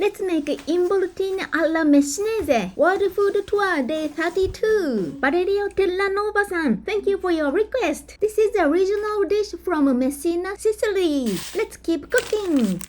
Let's make Involtini alla Messinese World Food Tour Day 32. Valerio Tellanova-san, thank you for your request. This is a regional dish from Messina, Sicily. Let's keep cooking.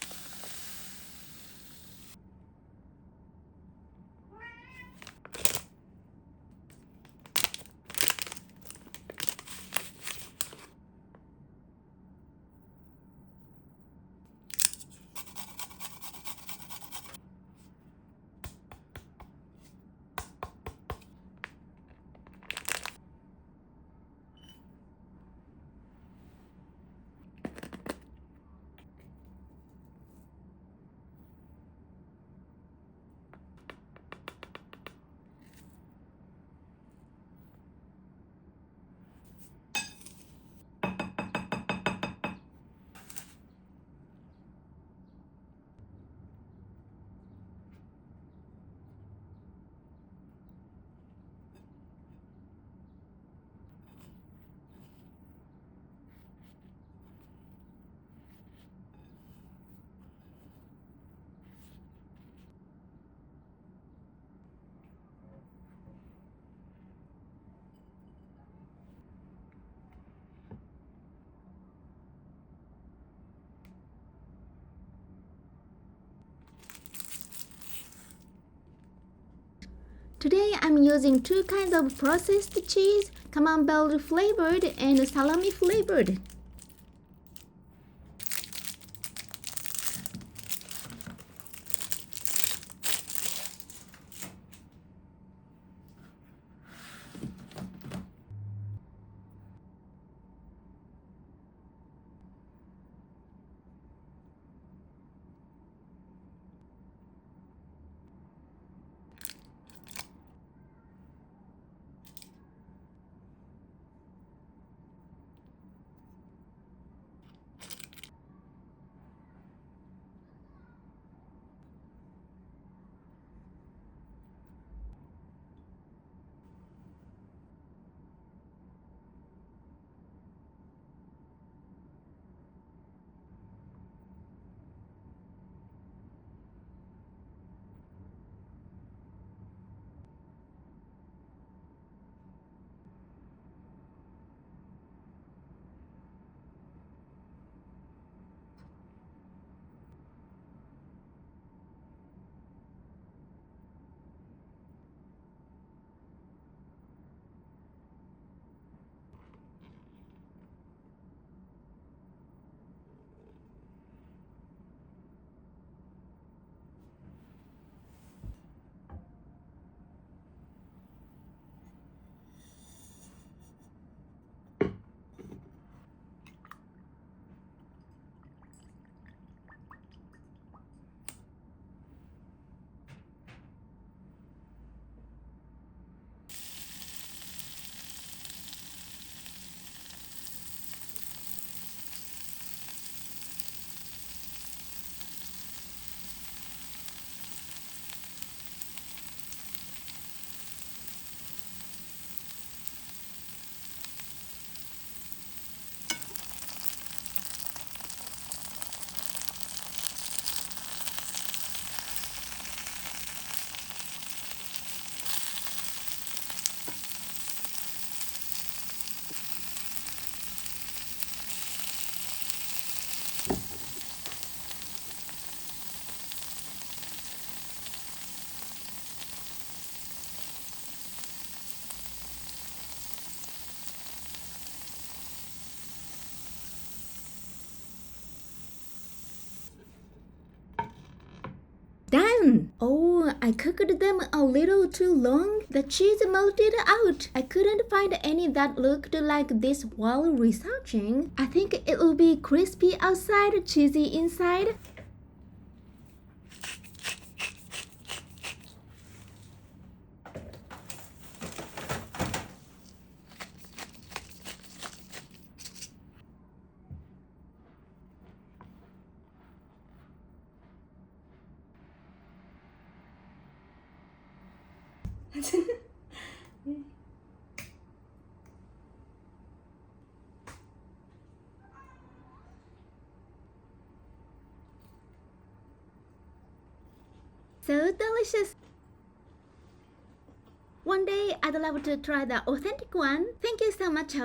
Today I'm using two kinds of processed cheese, camembert flavored and salami flavored. Done! Oh, I cooked them a little too long. The cheese melted out. I couldn't find any that looked like this while researching. I think it will be crispy outside, cheesy inside. So delicious. One day I'd love to try the authentic one. Thank you so much.